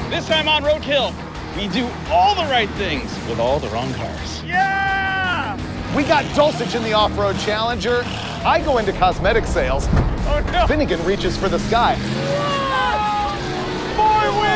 This time on Roadkill, we do all the right things with all the wrong cars. Yeah! We got Dulcich in the off-road Challenger. I go into cosmetic sales. Oh no! Finnegan reaches for the sky. Four wheels!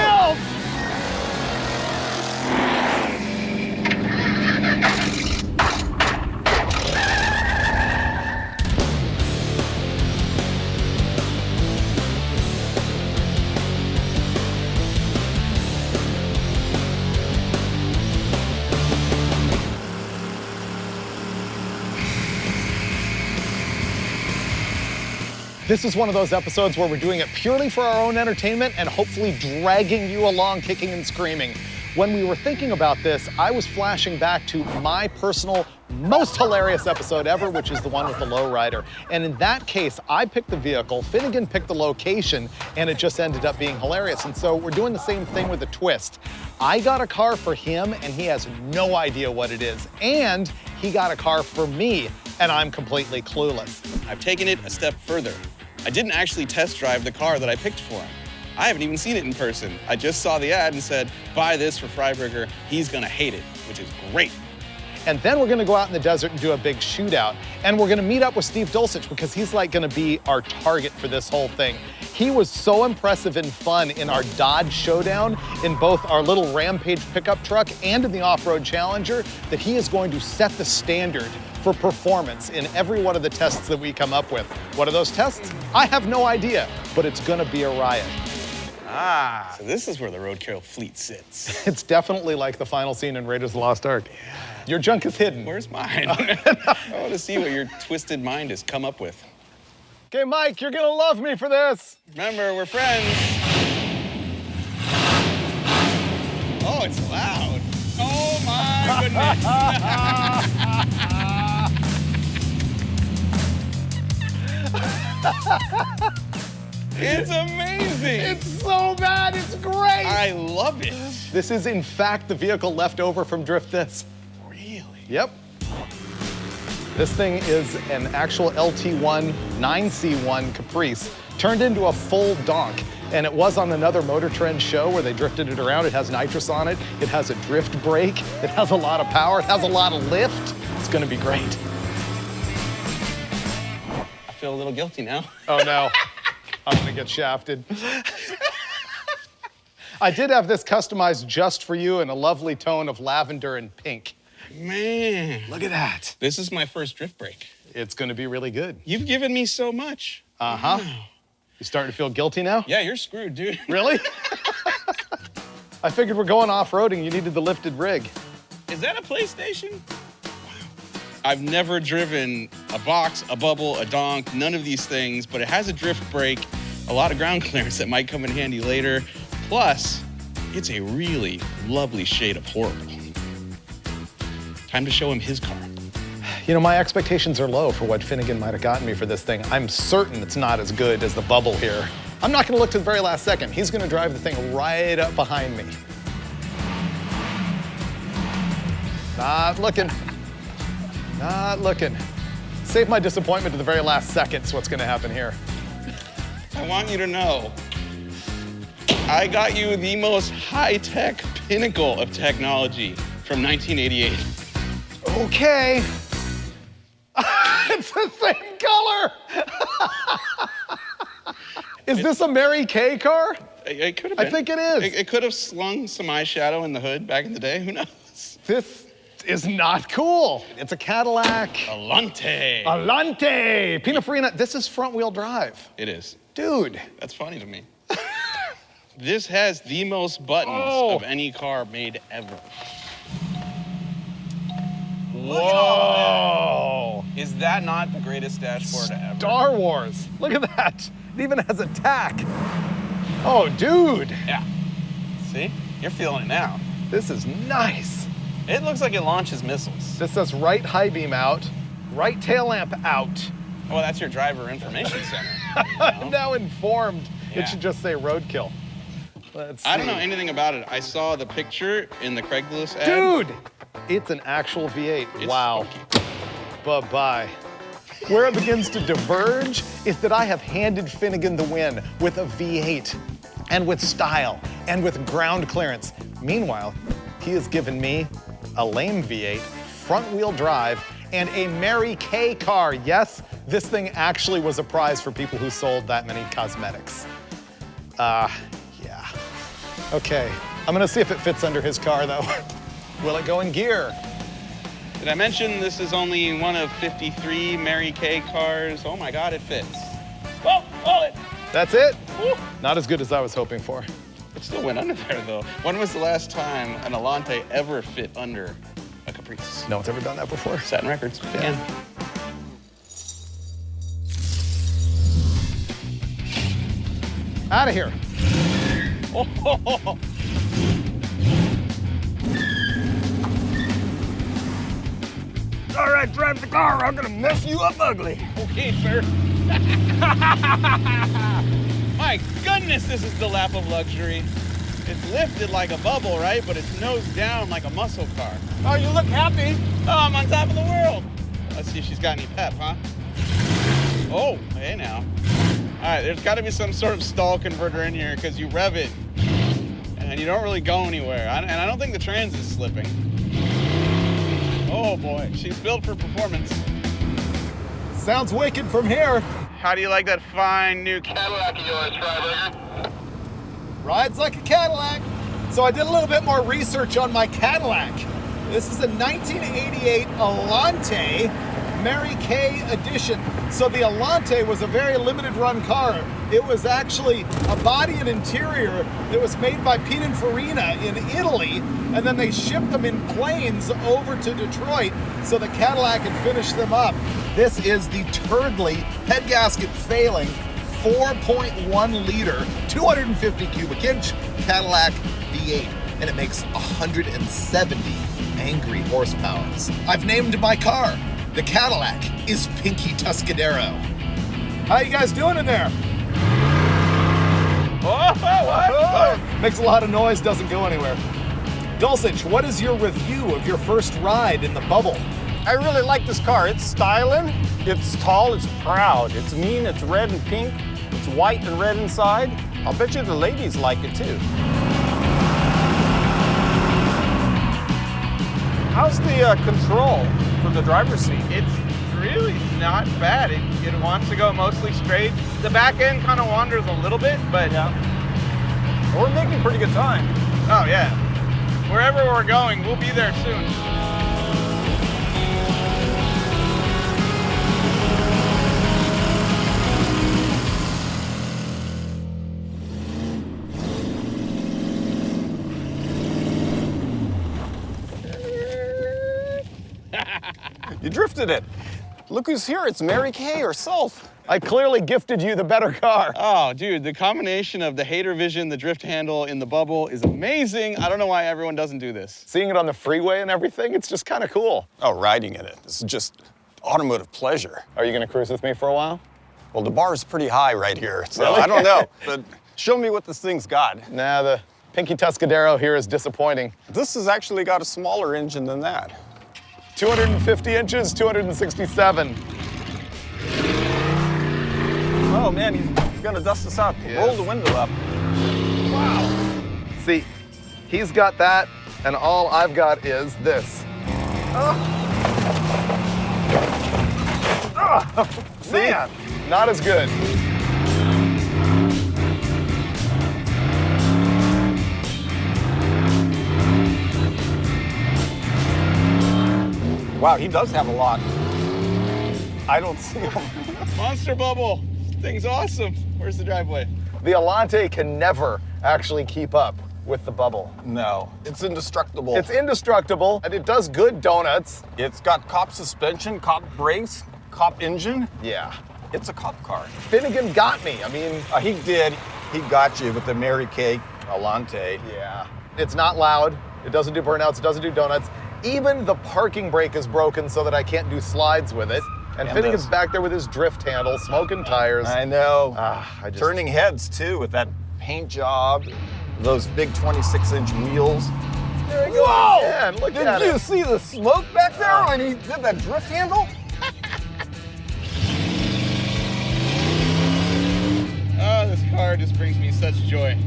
This is one of those episodes where we're doing it purely for our own entertainment and hopefully dragging you along kicking and screaming. When we were thinking about this, I was flashing back to my personal most hilarious episode ever, which is the one with the lowrider. And in that case, I picked the vehicle, Finnegan picked the location, and it just ended up being hilarious. And so we're doing the same thing with a twist. I got a car for him, and he has no idea what it is. And he got a car for me, and I'm completely clueless. I've taken it a step further. I didn't actually test drive the car that I picked for him. I haven't even seen it in person. I just saw the ad and said, buy this for Freiberger. He's gonna hate it, which is great. And then we're gonna go out in the desert and do a big shootout. And we're gonna meet up with Steve Dulcich because he's like gonna be our target for this whole thing. He was so impressive and fun in our Dodge Showdown in both our little Rampage pickup truck and in the off-road Challenger that he is going to set the standard for performance in every one of the tests that we come up with. What are those tests? I have no idea, but it's gonna be a riot. Ah, so this is where the Roadkill fleet sits. It's definitely like the final scene in Raiders of the Lost Ark. Yeah. Your junk is hidden. Where's mine? I want to see what your twisted mind has come up with. Okay, Mike, you're gonna love me for this. Remember, we're friends. Oh, it's loud. Oh my goodness. It's amazing. It's so bad, it's great. I love it. This is, in fact, the vehicle left over from Drift This. Really? Yep. This thing is an actual LT1 9C1 Caprice turned into a full donk. And it was on another Motor Trend show where they drifted it around. It has nitrous on it. It has a drift brake. It has a lot of power. It has a lot of lift. It's gonna be great. I feel a little guilty now. Oh no. I'm gonna get shafted. I did have this customized just for you in a lovely tone of lavender and pink. Man. Look at that. This is my first drift brake. It's gonna be really good. You've given me so much. Uh-huh. Wow. You starting to feel guilty now? Yeah, you're screwed, dude. Really? I figured we're going off-roading. You needed the lifted rig. Is that a PlayStation? Wow. I've never driven a box, a bubble, a donk, none of these things, but it has a drift brake, a lot of ground clearance that might come in handy later. Plus, it's a really lovely shade of horrible. Time to show him his car. You know, my expectations are low for what Finnegan might have gotten me for this thing. I'm certain it's not as good as the bubble here. I'm not gonna look to the very last second. He's gonna drive the thing right up behind me. Not looking. Not looking. Save my disappointment to the very last second is what's gonna happen here. I want you to know, I got you the most high-tech pinnacle of technology from 1988. Okay. It's the same color. Is this a Mary Kay car? It could have been. I think it is. It could have slung some eyeshadow in the hood back in the day. Who knows? This is not cool. It's a Cadillac. Alante. Alante. Pininfarina. This is front-wheel drive. It is. Dude. That's funny to me. This has the most buttons of any car made ever. Whoa. Is that not the greatest dashboard ever? Star Wars. Look at that. It even has a tack. Oh, dude. Yeah. See? You're feeling it now. This is nice. It looks like it launches missiles. This says right high beam out, right tail lamp out. Well, that's your driver information center. I'm now informed. Yeah. It should just say roadkill. Let's see. I don't know anything about it. I saw the picture in the Craigslist ad. Dude, it's an actual V8. It's wow. funky. Bye-bye. Where it begins to diverge is that I have handed Finnegan the win with a V8 and with style and with ground clearance. Meanwhile, he has given me a lame V8, front-wheel drive, and a Mary Kay car. Yes, this thing actually was a prize for people who sold that many cosmetics. Yeah. Okay, I'm gonna see if it fits under his car though. Will it go in gear? Did I mention this is only one of 53 Mary Kay cars? Oh my God, it fits. Well, hold it. That's it? Woo. Not as good as I was hoping for. It still went under there though. When was the last time an Alante ever fit under a Caprice? No one's ever done that before. Satin Records, again. Out of here. Oh. All right, drive the car. I'm gonna mess you up ugly. Okay, sir. My goodness, this is the lap of luxury. It's lifted like a bubble, right? But it's nosed down like a muscle car. Oh, you look happy. Oh, I'm on top of the world. Let's see if she's got any pep, huh? Oh, hey now. All right, there's got to be some sort of stall converter in here because you rev it and you don't really go anywhere. And I don't think the trans is slipping. Oh boy, she's built for performance. Sounds wicked from here. How do you like that fine new Cadillac of yours, Freiberger? Rides like a Cadillac. So I did a little bit more research on my Cadillac. This is a 1988 Alante Mary Kay edition. So the Alante was a very limited run car. It was actually a body and interior that was made by Pininfarina in Italy, and then they shipped them in planes over to Detroit so the Cadillac could finish them up. This is the Turdley head gasket failing 4.1 liter, 250 cubic inch Cadillac V8, and it makes 170 angry horsepower. I've named my car. The Cadillac is Pinky Tuscadero. How you guys doing in there? what? Makes a lot of noise, doesn't go anywhere. Dulcich, what is your review of your first ride in the bubble? I really like this car. It's styling, it's tall, it's proud, it's mean, it's red and pink, it's white and red inside. I'll bet you the ladies like it too. How's the control for the driver's seat? It's really not bad. It wants to go mostly straight. The back end kind of wanders a little bit, but Yeah. We're making pretty good time. oh yeah. Wherever we're going, we'll be there soon. You drifted it. Look who's here, it's Mary Kay herself. I clearly gifted you the better car. Oh, dude, the combination of the hater vision, the drift handle in the bubble is amazing. I don't know why everyone doesn't do this. Seeing it on the freeway and everything, it's just kind of cool. Oh, riding in it. This is just automotive pleasure. Are you gonna cruise with me for a while? Well, the bar is pretty high right here, so Really? I don't know. But show me what this thing's got. Nah, the Pinky Tuscadero here is disappointing. This has actually got a smaller engine than that. 250 inches, 267. Oh man, he's gonna dust us out. Yes. Roll the window up. Wow. See, he's got that, and all I've got is this. See? Man. Not as good. Wow, he does have a lot. I don't see him. Monster bubble. This thing's awesome. Where's the driveway? The Alante can never actually keep up with the bubble. No, it's indestructible. It's indestructible, and it does good donuts. It's got cop suspension, cop brakes, cop engine. Yeah. It's a cop car. Finnegan got me. I mean, He did. He got you with the Mary Kay Alante. yeah. It's not loud. It doesn't do burnouts. It doesn't do donuts. Even the parking brake is broken so that I can't do slides with it. And Finnegan's back there with his drift handle, smoking tires. I know. I just... Turning heads too with that paint job, those big 26-inch wheels. There you go. Whoa! Man, look Did at you it. see the smoke back there when he did that drift handle? Oh, this car just brings me such joy.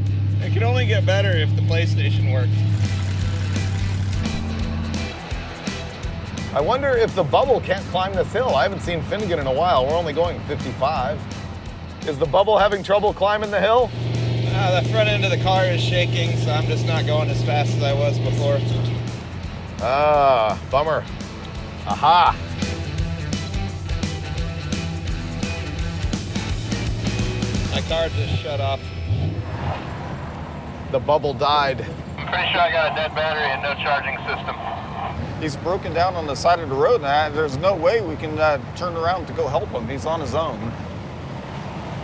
It can only get better if the PlayStation worked. I wonder if the bubble can't climb this hill. I haven't seen Finnegan in a while. We're only going 55. Is the bubble having trouble climbing the hill? The front end of the car is shaking, so I'm just not going as fast as I was before. Ah, bummer. Aha. My car just shut off. The bubble died. I'm pretty sure I got a dead battery and no charging system. He's broken down on the side of the road, and there's no way we can turn around to go help him. He's on his own.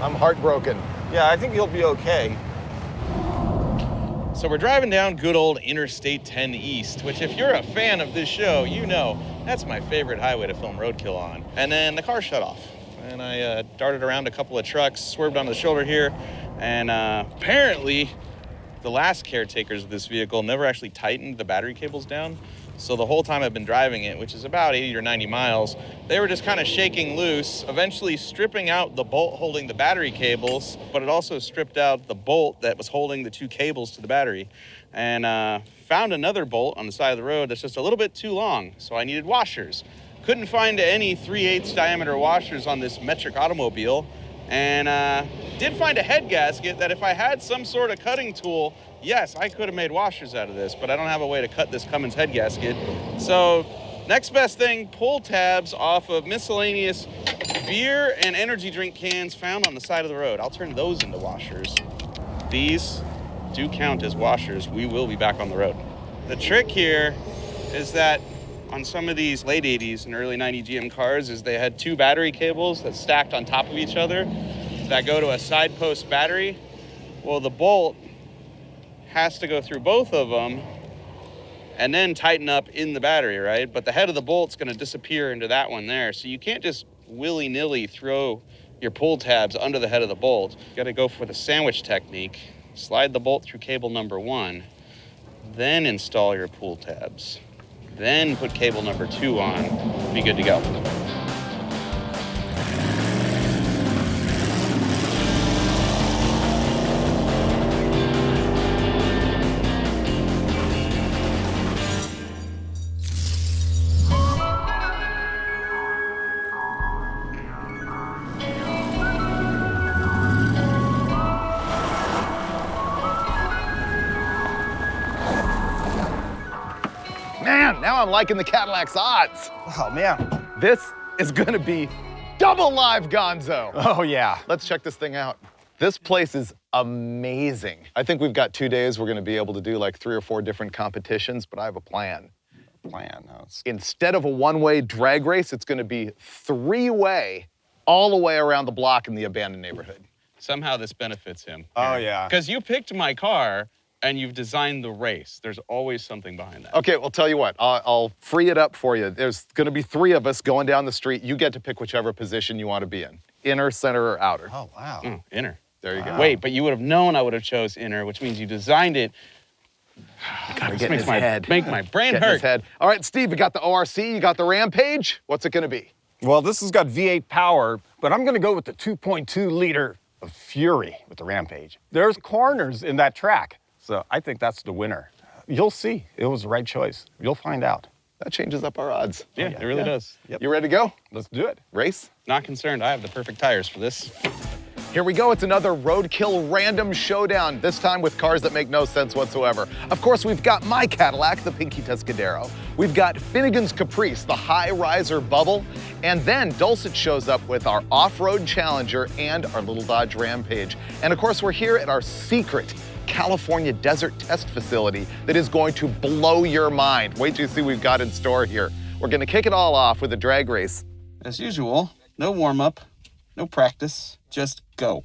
I'm heartbroken. Yeah, I think he'll be okay. So we're driving down good old Interstate 10 East, which if you're a fan of this show, you know that's my favorite highway to film Roadkill on. And then the car shut off. And I darted around a couple of trucks, swerved onto the shoulder here, and apparently the last caretakers of this vehicle never actually tightened the battery cables down. So the whole time I've been driving it, which is about 80 or 90 miles, they were just kind of shaking loose, eventually stripping out the bolt holding the battery cables, but it also stripped out the bolt that was holding the two cables to the battery. And found another bolt on the side of the road that's just a little bit too long, so I needed washers. Couldn't find any 3/8 diameter washers on this metric automobile, and did find a head gasket that if I had some sort of cutting tool, yes, I could have made washers out of this, but I don't have a way to cut this Cummins head gasket. So next best thing, pull tabs off of miscellaneous beer and energy drink cans found on the side of the road. I'll turn those into washers. These do count as washers. We will be back on the road. The trick here is that on some of these late 80s and early 90 GM cars is they had two battery cables that stacked on top of each other that go to a side post battery. Well, the bolt has to go through both of them and then tighten up in the battery, right? But the head of the bolt's gonna disappear into that one there. So you can't just willy-nilly throw your pull tabs under the head of the bolt. You gotta go for the sandwich technique. Slide the bolt through cable number 1, then install your pull tabs. Then put cable number 2 on, be good to go. Man, now I'm liking the Cadillac's odds. Oh, man. This is gonna be double live gonzo. Oh, yeah. Let's check this thing out. This place is amazing. I think we've got 2 days. We're gonna be able to do like 3 or 4 different competitions, but I have a plan. Instead of a one-way drag race, it's gonna be 3-way all the way around the block in the abandoned neighborhood. Somehow this benefits him. Oh, yeah. Because you picked my car and you've designed the race. There's always something behind that. Okay, well, tell you what, I'll free it up for you. There's gonna be 3 of us going down the street. You get to pick whichever position you wanna be in. Inner, center, or outer. Oh, wow. Oh, inner. There you go. Wait, but you would have known I would have chose inner, which means you designed it. God, this Get in makes his my, head. make my brain Get in his hurt. head. All right, Steve, you got the ORC, you got the Rampage. What's it gonna be? Well, this has got V8 power, but I'm gonna go with the 2.2 liter of Fury with the Rampage. There's corners in that track, so I think that's the winner. You'll see. It was the right choice. You'll find out. That changes up our odds. Yeah, it really does. Yep. You ready to go? Let's do it. Race? Not concerned. I have the perfect tires for this. Here we go. It's another Roadkill random showdown, this time with cars that make no sense whatsoever. Of course, we've got my Cadillac, the Pinky Tuscadero. We've got Finnegan's Caprice, the high riser Bubble. And then Dulcet shows up with our off-road Challenger and our little Dodge Rampage. And of course, we're here at our secret California desert test facility that is going to blow your mind. Wait till you see what we've got in store here. We're gonna kick it all off with a drag race. As usual, no warm-up, no practice, just go.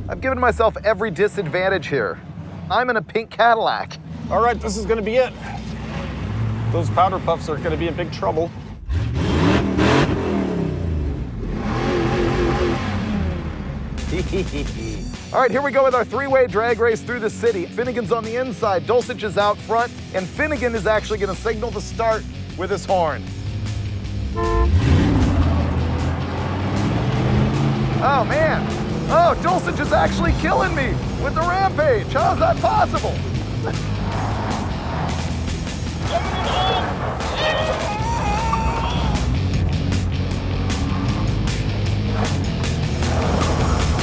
I've given myself every disadvantage here. I'm in a pink Cadillac. All right, this is gonna be it. Those powder puffs are gonna be in big trouble. All right, here we go with our 3-way drag race through the city. Finnegan's on the inside, Dulcich is out front, and Finnegan is actually gonna signal the start with his horn. Oh man, oh, Dulcich is actually killing me. with the Rampage. How's that possible?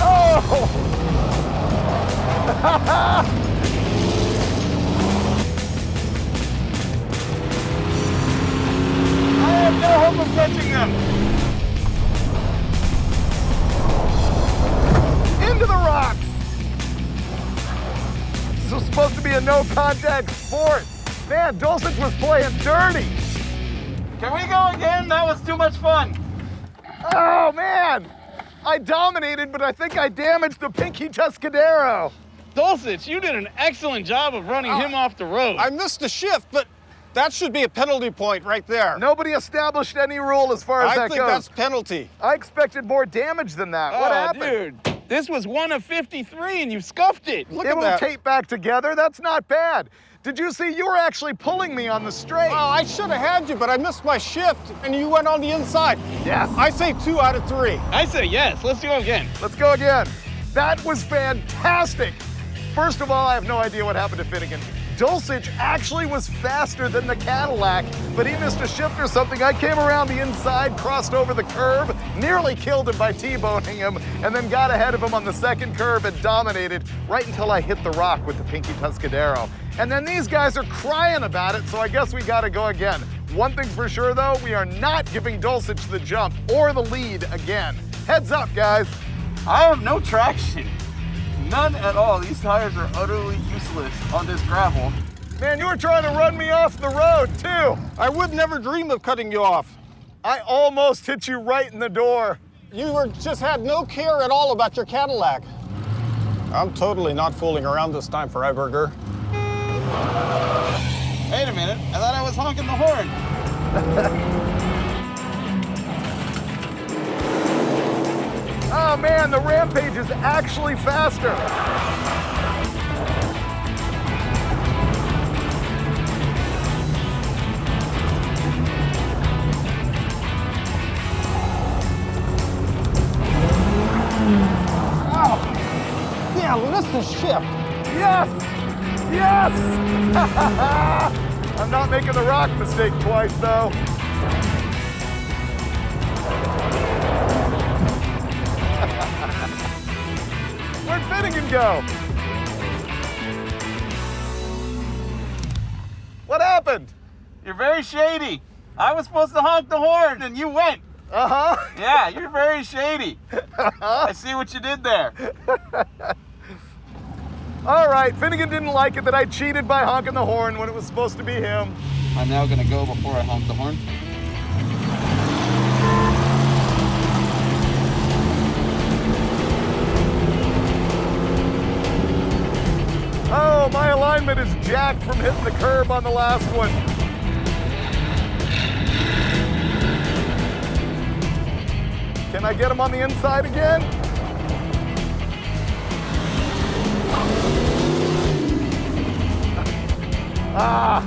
Oh! I have no hope of catching them. Into the rocks. This was supposed to be a no-contact sport. Man, Dulcich was playing dirty. Can we go again? That was too much fun. Oh, man. I dominated, but I think I damaged the Pinky Tuscadero. Dulcich, you did an excellent job of running him off the road. I missed the shift, but that should be a penalty point right there. Nobody established any rule as far as that I think goes. that's penalty. I expected more damage than that. What happened? Dude, this was 1 of 53 and you scuffed it. Look It at will that. tape back together. That's not bad. Did you see you were actually pulling me on the straight? Oh, I should have had you, but I missed my shift, and you went on the inside. Yes. I say 2 out of 3. I say yes. Let's go again. Let's go again. That was fantastic. First of all, I have no idea what happened to Finnegan. Dulcich actually was faster than the Cadillac, but he missed a shift or something. I came around the inside, crossed over the curve, nearly killed him by T-boning him, and then got ahead of him on the second curve and dominated right until I hit the rock with the Pinky Tuscadero. And then these guys are crying about it, so I guess we gotta go again. One thing's for sure though, we are not giving Dulcich the jump or the lead again. Heads up, guys. I have no traction. None at all. These tires are utterly useless on this gravel. Man, you were trying to run me off the road too. I would never dream of cutting you off. I almost hit you right in the door. You just had no care at all about your Cadillac. I'm totally not fooling around this time for Iberger. Wait a minute. I thought I was honking the horn. Oh man, the Rampage is actually faster. Oh, yeah, well, this is shift. Yes! Yes! I'm not making the rock mistake twice though. Where'd Finnegan go? What happened? You're very shady. I was supposed to honk the horn and you went. Uh-huh. Yeah, you're very shady. I see what you did there. All right, Finnegan didn't like it that I cheated by honking the horn when it was supposed to be him. I'm now gonna go before I honk the horn. Oh, my alignment is jacked from hitting the curb on the last one. Can I get him on the inside again? Ah.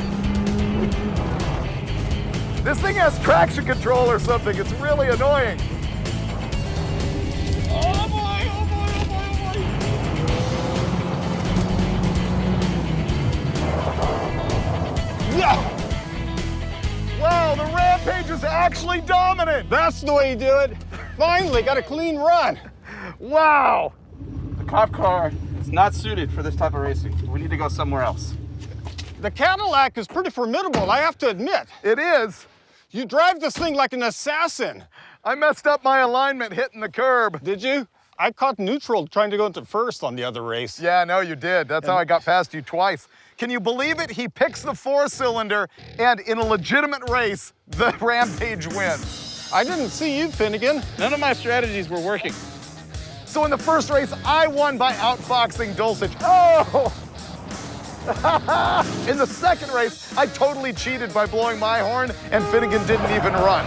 This thing has traction control or something. It's really annoying. Oh boy, oh boy, oh boy, oh boy. Yeah, Wow, the Rampage is actually dominant. that's the way you do it. Finally, got a clean run. Wow. The cop car is not suited for this type of racing. We need to go somewhere else. The Cadillac is pretty formidable, I have to admit. It is. You drive this thing like an assassin. I messed up my alignment hitting the curb. Did you? I caught neutral trying to go into first on the other race. Yeah, no, you did. That's how I got past you twice. Can you believe it? He picks the 4-cylinder, and in a legitimate race, the Rampage wins. I didn't see you, Finnegan. None of my strategies were working. So in the first race, I won by outfoxing Dulcich. Oh! In the second race, I totally cheated by blowing my horn, and Finnegan didn't even run.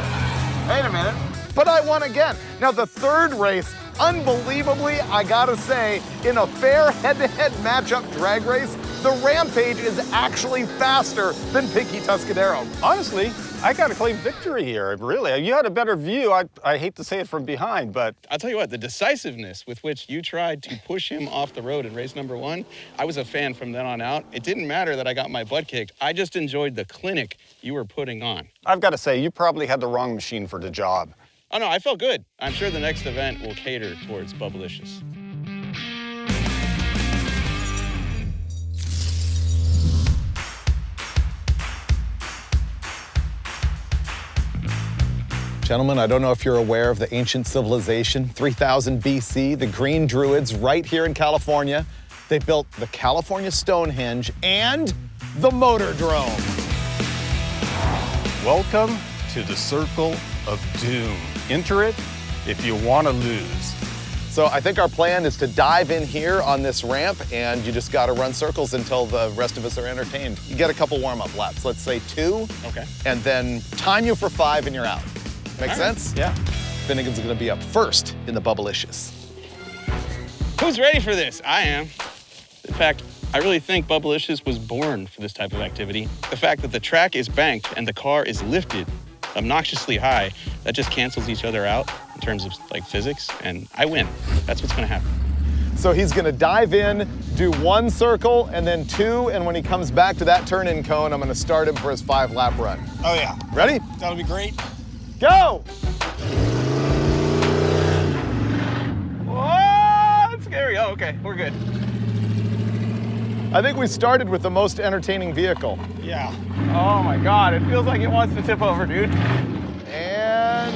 Wait a minute. But I won again. Now the third race, unbelievably, I gotta say, in a fair head-to-head matchup drag race, The Rampage is actually faster than Pinky Tuscadero. Honestly, I got to claim victory here, really. You had a better view. I hate to say it from behind, but... I'll tell you what, the decisiveness with which you tried to push him off the road in race number 1, I was a fan from then on out. It didn't matter that I got my butt kicked. I just enjoyed the clinic you were putting on. I've got to say, you probably had the wrong machine for the job. Oh no, I felt good. I'm sure the next event will cater towards Bubblicious. Gentlemen, I don't know if you're aware of the ancient civilization, 3000 BC, the Green Druids right here in California. They built the California Stonehenge and the Motordrome. Welcome to the Circle of Doom. Enter it if you want to lose. So I think our plan is to dive in here on this ramp, and you just got to run circles until the rest of us are entertained. You get a couple warm-up laps, let's say 2. Okay. And then time you for 5 and you're out. Make sense? Yeah. Finnegan's gonna be up first in the Bubblicious. Who's ready for this? I am. In fact, I really think Bubblicious was born for this type of activity. The fact that the track is banked and the car is lifted obnoxiously high, that just cancels each other out in terms of like physics, and I win. That's what's gonna happen. So he's gonna dive in, do 1 circle, and then 2, and when he comes back to that turn-in cone, I'm gonna start him for his 5-lap run. Oh, yeah. Ready? That'll be great. Go! Oh, that's scary. Oh, okay, we're good. I think we started with the most entertaining vehicle. Yeah. Oh my God, it feels like it wants to tip over, dude. And...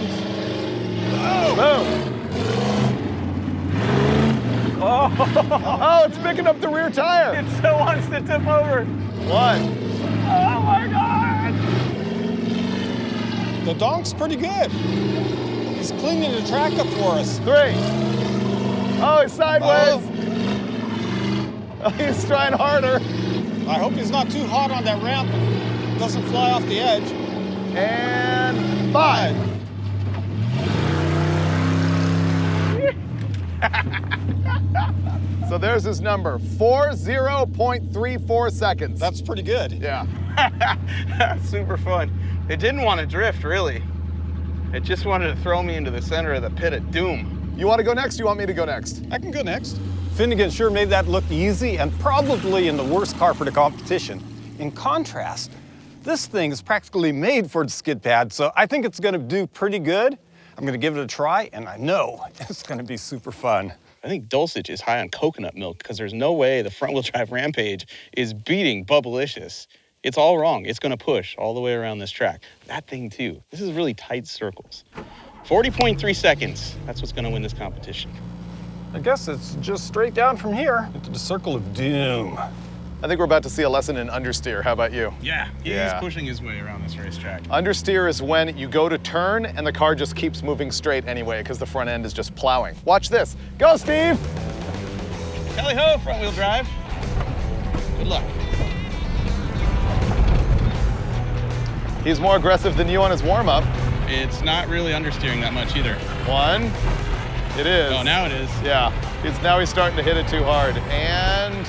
boom! Oh, it's picking up the rear tire. It still wants to tip over. 1. Oh my God. The donk's pretty good. He's cleaning the track up for us. 3. Oh, he's sideways. Oh, he's trying harder. I hope he's not too hot on that ramp and doesn't fly off the edge. And 5. So there's his number, 40.34 seconds. That's pretty good. Yeah. Super fun. It didn't want to drift, really. It just wanted to throw me into the center of the pit of doom. You want to go next? You want me to go next? I can go next. Finnegan sure made that look easy and probably in the worst car for the competition. In contrast, this thing is practically made for the skid pad, so I think it's going to do pretty good. I'm going to give it a try, and I know it's going to be super fun. I think Dulcich is high on coconut milk because there's no way the front-wheel drive Rampage is beating Bubblicious. It's all wrong. It's going to push all the way around this track. That thing, too. This is really tight circles. 40.3 seconds. That's what's going to win this competition. I guess it's just straight down from here into the Circle of Doom. I think we're about to see a lesson in understeer. How about you? Yeah, he's Yeah. pushing his way around this racetrack. Understeer is when you go to turn and the car just keeps moving straight anyway because the front end is just plowing. Watch this. Go, Steve! Tally-ho, front-wheel drive. Good luck. He's more aggressive than you on his warm-up. It's not really understeering that much either. 1. It is. Oh, now it is. Yeah. Now he's starting to hit it too hard. And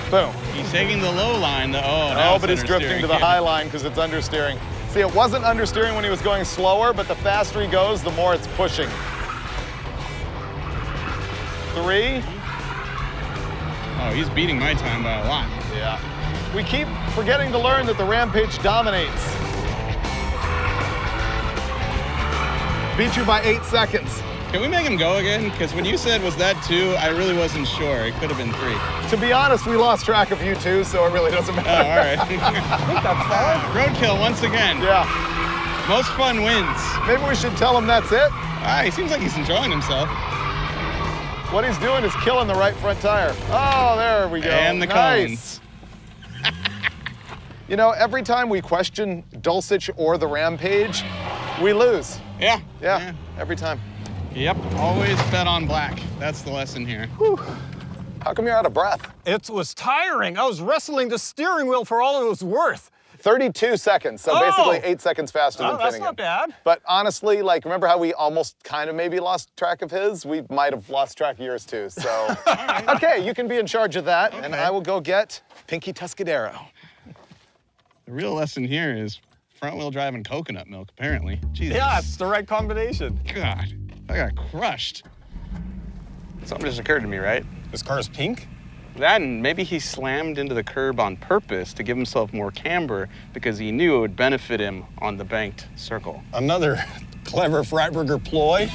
boom. He's taking the low line, though. Oh, Oh, but he's drifting to the high line because it's understeering. See, it wasn't understeering when he was going slower, but the faster he goes, the more it's pushing. 3. Oh, he's beating my time by a lot. Yeah. We keep forgetting to learn that the Rampage dominates. Beat you by 8 seconds. Can we make him go again? Because when you said was that 2, I really wasn't sure. It could have been 3. To be honest, we lost track of you two, so it really doesn't matter. Oh, all right. I think that's fine. Roadkill once again. Yeah. Most fun wins. Maybe we should tell him that's it. He seems like he's enjoying himself. What he's doing is killing the right front tire. Oh, there we go. And the nice. You know, every time we question Dulcich or the Rampage, we lose. Yeah. Yeah, every time. Yep. Always bet on black. That's the lesson here. Whew. How come you're out of breath? It was tiring. I was wrestling the steering wheel for all it was worth. 32 seconds, so basically 8 seconds faster than Oh, that's Finnegan. not bad. But honestly, like, remember how we almost kind of maybe lost track of his? We might have lost track of yours too, so. Okay, you can be in charge of that, and I will go get Pinky Tuscadero. The real lesson here is front-wheel drive and coconut milk, apparently. Jesus. Yeah, it's the right combination. God, I got crushed. Something just occurred to me, right? This car is pink? That and maybe he slammed into the curb on purpose to give himself more camber because he knew it would benefit him on the banked circle. Another clever Freiburger ploy.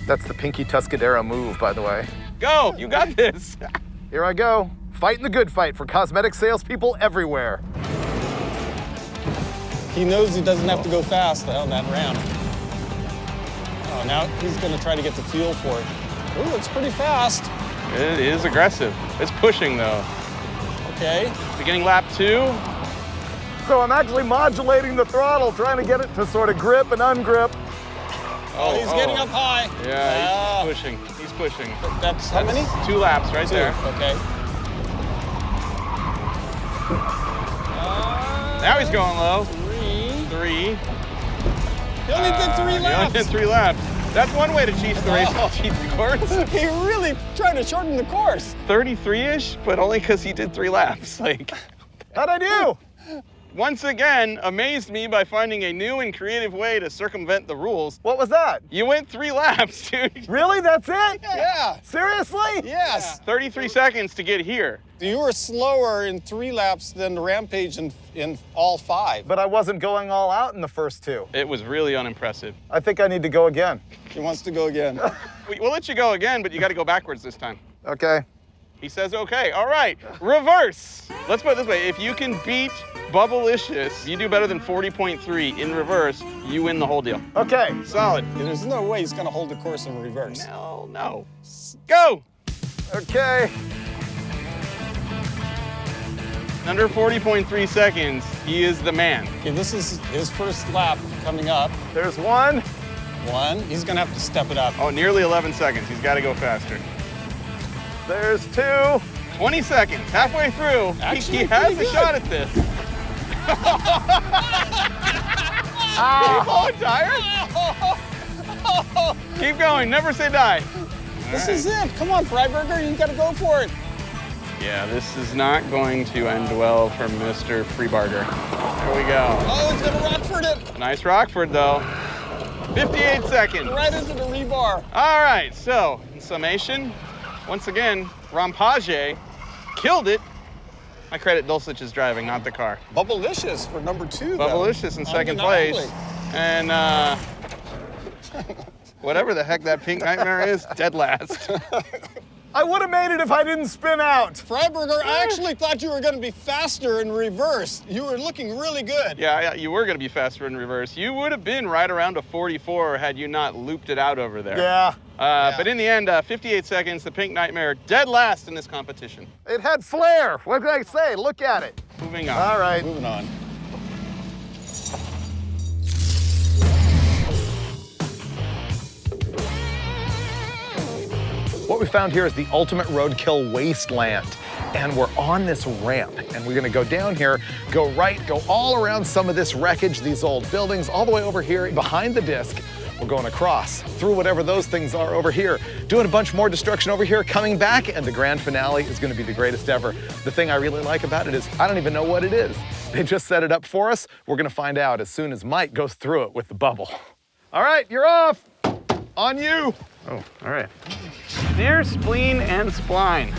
That's the Pinky Tuscadero move, by the way. Go, you got this. Here I go, fighting the good fight for cosmetic salespeople everywhere. He knows he doesn't have to go fast on that ramp. Oh, now he's gonna try to get the feel for it. Ooh, it's pretty fast. It is aggressive. It's pushing though. Okay. Beginning lap 2. So I'm actually modulating the throttle, trying to get it to sort of grip and ungrip. Oh, he's getting up high. Yeah, he's pushing. He's pushing. That's how many? 2 laps right 2. there. Okay. Now he's going low. 3. 3. He only did 3 He only laps. did 3 laps. That's one way to cheat the race, cheat the course. He really tried to shorten the course. 33-ish, but only because he did 3 laps. Like, How'd I do? once again, amazed me by finding a new and creative way to circumvent the rules. What was that? You went 3 laps, dude. Really, that's it? Yeah. Seriously? Yes. 33 seconds to get here. You were slower in 3 laps than the Rampage in all 5. But I wasn't going all out in the first 2. It was really unimpressive. I think I need to go again. He wants to go again. We'll let you go again, but you got to go backwards this time. Okay. He says, okay, all right, reverse. Let's put it this way, if you can beat Bubblicious, you do better than 40.3 in reverse, you win the whole deal. Okay. Solid. There's no way he's gonna hold the course in reverse. No. Go! Okay. Under 40.3 seconds, he is the man. Okay, this is his first lap coming up. There's 1. 1. He's gonna have to step it up. Oh, nearly 11 seconds. He's got to go faster. There's 2. 20 seconds, halfway through. Actually, he has pretty a good. shot at this. Keep on, tire. Keep going, never say die. This is it. Come on, Freiburger, you gotta go for it. Yeah, this is not going to end well for Mr. Freebarger. There we go. Oh, he's gonna Rockford it. Nice Rockford, though. 58 seconds. Right into the rebar. All right, so in summation, once again, Rampage killed it. I credit Dulcich's driving, not the car. Bubblicious for number 2, though. Bubblicious in second place. Undeniably. And whatever the heck that pink nightmare is, dead last. I would have made it if I didn't spin out. Freiburger, I actually thought you were gonna be faster in reverse. You were looking really good. Yeah, you were going to be faster in reverse. You would have been right around a 44 had you not looped it out over there. Yeah. But in the end, 58 seconds, the pink nightmare dead last in this competition. It had flair. What did I say? Look at it. Moving on. All right. Moving on. What we found here is the ultimate roadkill wasteland. And we're on this ramp, and we're gonna go down here, go right, go all around some of this wreckage, these old buildings, all the way over here behind the disc. We're going across, through whatever those things are over here, doing a bunch more destruction over here, coming back, and the grand finale is gonna be the greatest ever. The thing I really like about it is I don't even know what it is. They just set it up for us. We're gonna find out as soon as Mike goes through it with the bubble. All right, you're off. On you. Oh, all right. Dear Spleen and Spline,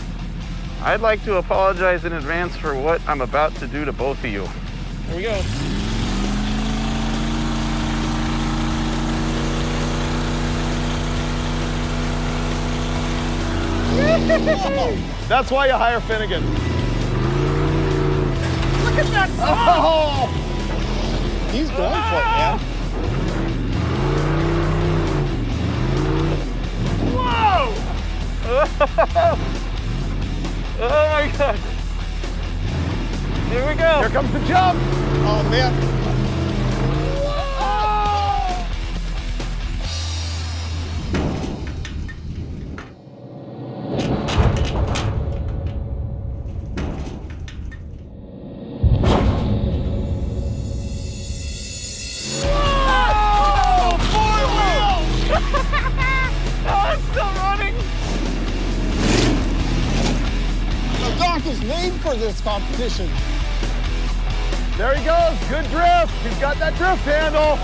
I'd like to apologize in advance for what I'm about to do to both of you. Here we go. That's why you hire Finnegan. Look at that. Oh! He's going for it, man. Whoa! Oh my God. Here we go. Here comes the jump. Oh, man. truck is made for this competition. There he goes, good drift. He's got that drift handle.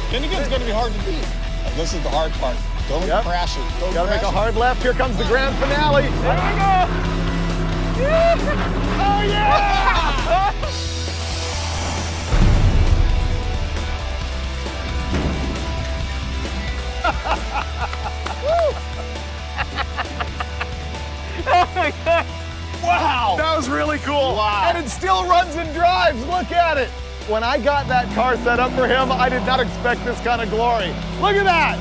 Finnegan's gonna be hard to beat. This is the hard part. Don't crash it. Don't Gotta crash make a it. hard left. Here comes the grand finale. There we go. Oh, yeah! Oh my God. Wow. That was really cool. Wow. And it still runs and drives. Look at it. When I got that car set up for him, I did not expect this kind of glory. Look at that.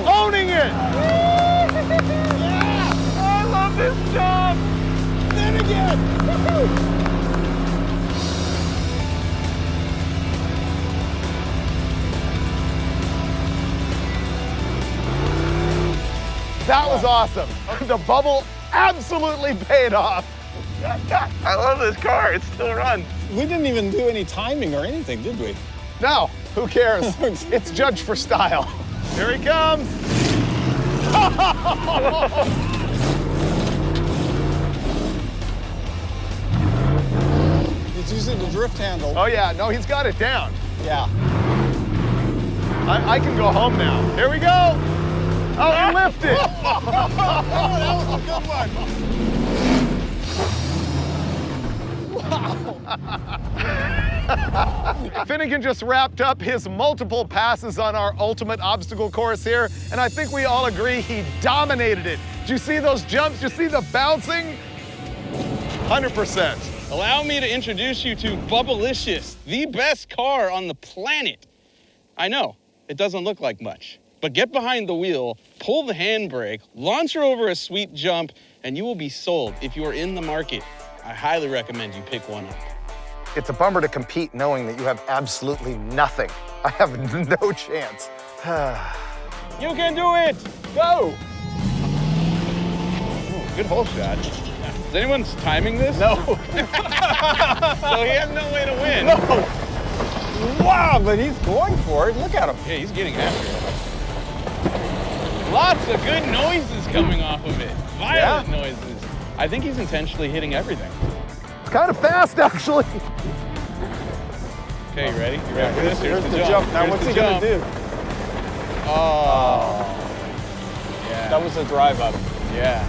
Owning it. Yeah. I love this job. Then again. That was awesome. The bubble absolutely paid off. I love this car. It still runs. We didn't even do any timing or anything, did we? No, who cares? It's judged for style. Here he comes. He's using the drift handle. Oh yeah, no, he's got it down. Yeah. I can go home now. Here we go. Oh, he lifted. Oh, that was a good one. Finnegan just wrapped up his multiple passes on our ultimate obstacle course here, and I think we all agree he dominated it. Did you see those jumps? Did you see the bouncing? 100%. Allow me to introduce you to Bubblicious, the best car on the planet. I know, it doesn't look like much, but get behind the wheel, pull the handbrake, launch her over a sweet jump, and you will be sold. If you are in the market, I highly recommend you pick one up. It's a bummer to compete knowing that you have absolutely nothing. I have no chance. You can do it! Go! Ooh, good hole shot. Is anyone timing this? No. So he has no way to win. No. Wow, but he's going for it. Look at him. Yeah, he's getting after it. Lots of good noises coming off of it. Violent noises. I think he's intentionally hitting everything. It's kind of fast, actually. Okay, you ready? You ready for this? Here's the jump. Now, Here's what's the he gonna do? Oh. Yeah. That was a drive up. Yeah.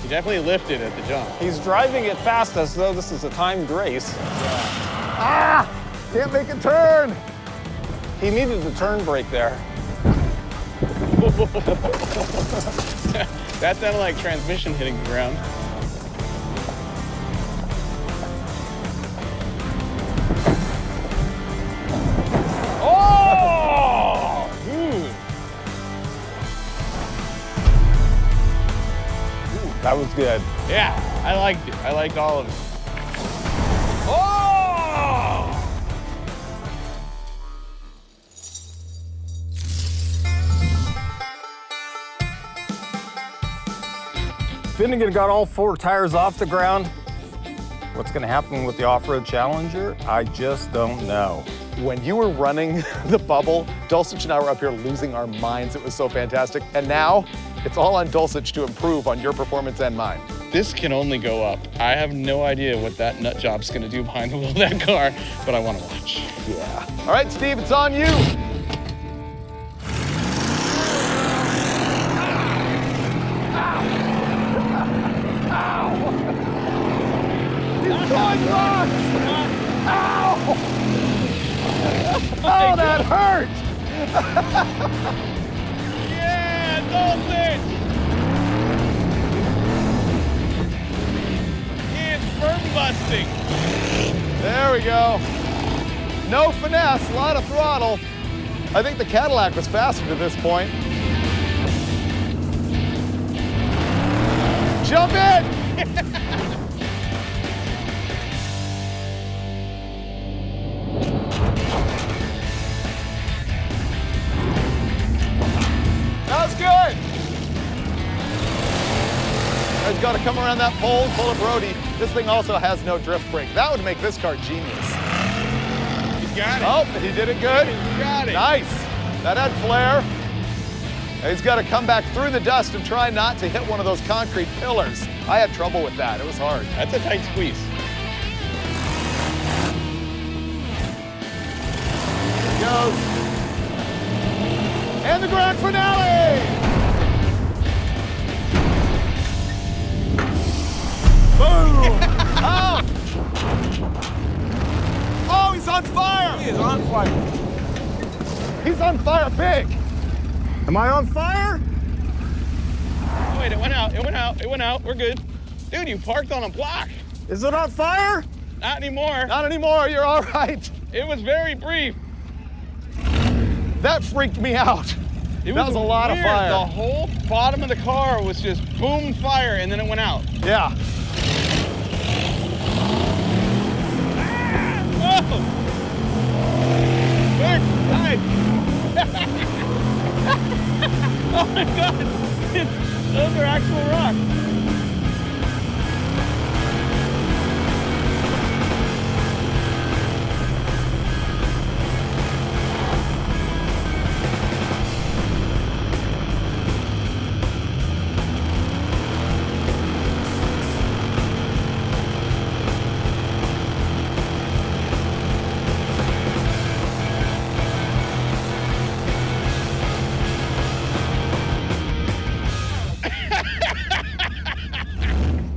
He definitely lifted at the jump. He's driving it fast as though this is a timed race. Ah! Can't make a turn. He needed the turn brake there. That sounded like transmission hitting the ground. Oh! Ooh. That was good. Yeah, I liked it. I liked all of it. Oh! Finnegan got all 4 tires off the ground. What's gonna happen with the off-road Challenger? I just don't know. When you were running the bubble, Dulcich and I were up here losing our minds. It was so fantastic. And now, it's all on Dulcich to improve on your performance and mine. This can only go up. I have no idea what that nut job's gonna do behind the wheel of that car, but I wanna watch. Yeah. All right, Steve, it's on you. Oh, that hurt! Yeah, Dulcich! It's burn busting. There we go. No finesse, a lot of throttle. I think the Cadillac was faster to this point. Jump in! That was good. He's got to come around that pole, pull a Brody. This thing also has no drift brake. That would make this car genius. He's got it. Oh, he did it good. He got it. Nice. That had flair. He's got to come back through the dust and try not to hit one of those concrete pillars. I had trouble with that. It was hard. That's a tight squeeze. Here he goes. And the grand finale! Boom! Oh! Oh, he's on fire! He is on fire. He's on fire big! Am I on fire? Oh, wait, it went out. It went out. It went out. We're good. Dude, you parked on a block. Is it on fire? Not anymore. Not anymore, you're all right. It was very brief. That freaked me out. That was a lot of fire. The whole bottom of the car was just boom fire, and then it went out. Yeah. Oh! Third time. Oh my God! Those are actual rocks.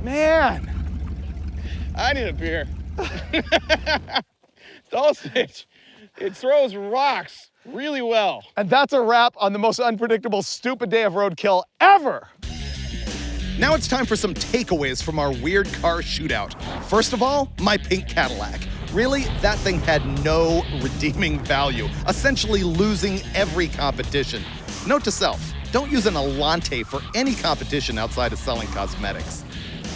Man. I need a beer. Dulcich, it throws rocks really well. And that's a wrap on the most unpredictable, stupid day of roadkill ever. Now it's time for some takeaways from our weird car shootout. First of all, my pink Cadillac. Really, that thing had no redeeming value, essentially losing every competition. Note to self, don't use an Alante for any competition outside of selling cosmetics.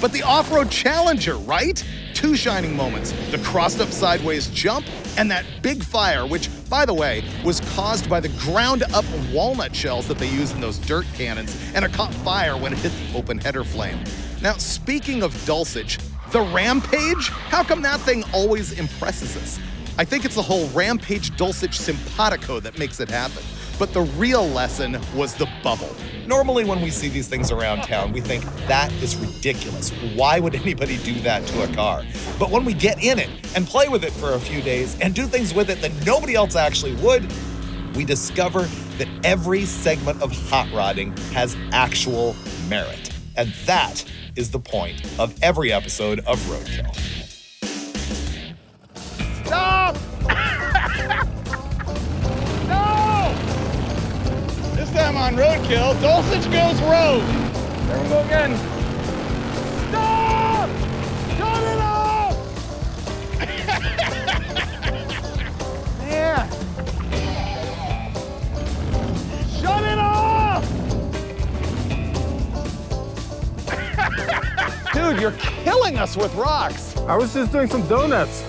But the off-road Challenger, right? Two shining moments, the crossed up sideways jump and that big fire, which, by the way, was caused by the ground up walnut shells that they use in those dirt cannons, and it caught fire when it hit the open header flame. Now, speaking of Dulcich, the Rampage? How come that thing always impresses us? I think it's the whole Rampage Dulcich simpatico that makes it happen. But the real lesson was the bubble. Normally when we see these things around town, we think that is ridiculous. Why would anybody do that to a car? But when we get in it and play with it for a few days and do things with it that nobody else actually would, we discover that every segment of hot rodding has actual merit. And that is the point of every episode of Roadkill. Stop! No! This time on Roadkill, Dulcich goes rogue. There we go again. Stop! Shut it off! Man! Shut it off! Dude, you're killing us with rocks. I was just doing some donuts.